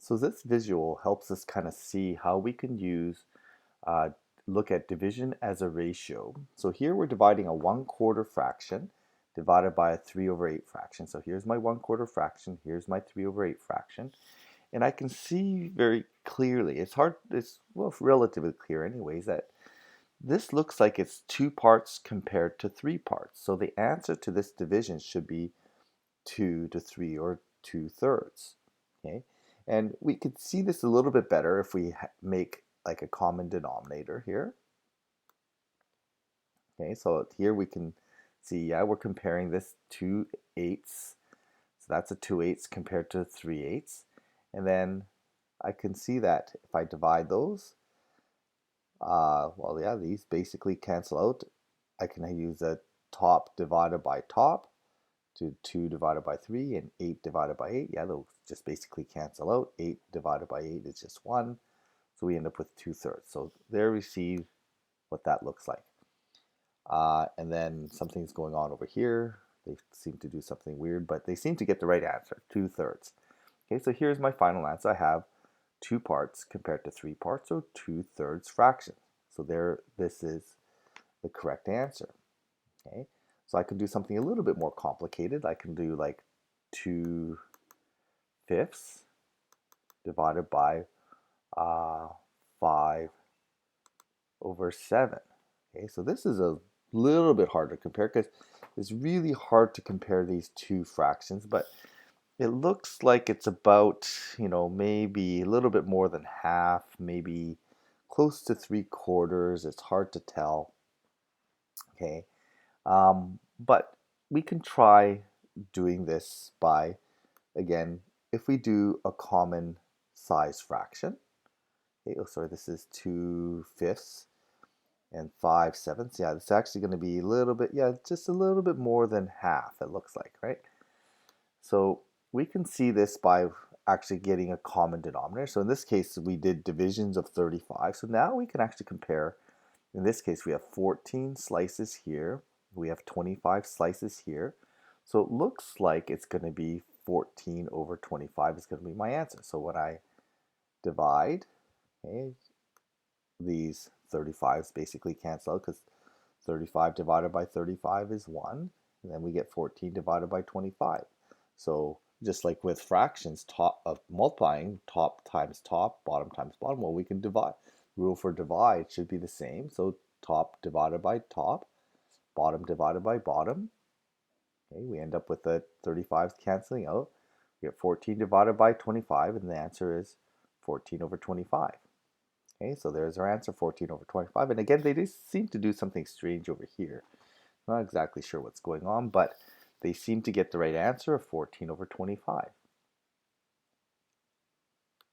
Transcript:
So this visual helps us kind of see how we can uh, look at division as a ratio. So here we're dividing a 1/4 fraction divided by a 3/8 fraction. So here's my 1/4 fraction, here's my 3/8 fraction. And I can see very clearly, it's well, relatively clear anyways, that this looks like it's 2 parts compared to 3 parts. So the answer to this division should be 2 to 3, or 2/3. Okay, and we could see this a little bit better if we make like a common denominator here. Okay, so here we can see, yeah, we're comparing this 2/8. So that's a 2/8 compared to 3/8. And then I can see that if I divide those, well, yeah, these basically cancel out. I can use a top divided by top to 2 divided by 3 and 8 divided by 8. Yeah, they'll just basically cancel out. 8 divided by 8 is just 1. So we end up with 2/3. So there we see what that looks like. And then something's going on over here. They seem to do something weird, but they seem to get the right answer, 2/3. Okay, so here's my final answer. I have 2 parts compared to 3 parts, so 2/3 fractions. So there, this is the correct answer. Okay, so I can do something a little bit more complicated. I can do like 2/5 divided by 5/7. Okay, so this is a little bit hard to compare because it's really hard to compare these two fractions, but it looks like it's about, maybe a little bit more than half, maybe close to 3/4. It's hard to tell. Okay, but we can try doing this by, again, if we do a common size fraction. Okay, oh, sorry, this is 2/5 and 5/7. Yeah, it's actually going to be a little bit, yeah, just a little bit more than half, it looks like, right? So we can see this by actually getting a common denominator. So in this case, we did divisions of 35. So now we can actually compare. In this case, we have 14 slices here. We have 25 slices here. So it looks like it's going to be 14/25 is going to be my answer. So when I divide, okay, these 35s basically cancel out because 35 divided by 35 is 1. And then we get 14 divided by 25. So just like with fractions, top of multiplying, top times top, bottom times bottom, well, we can divide. Rule for divide should be the same. So top divided by top, bottom divided by bottom. Okay, we end up with the 35s canceling out. We get 14 divided by 25, and the answer is 14/25. Okay, so there's our answer, 14/25. And again, they just seem to do something strange over here. Not exactly sure what's going on, but they seem to get the right answer of 14/25.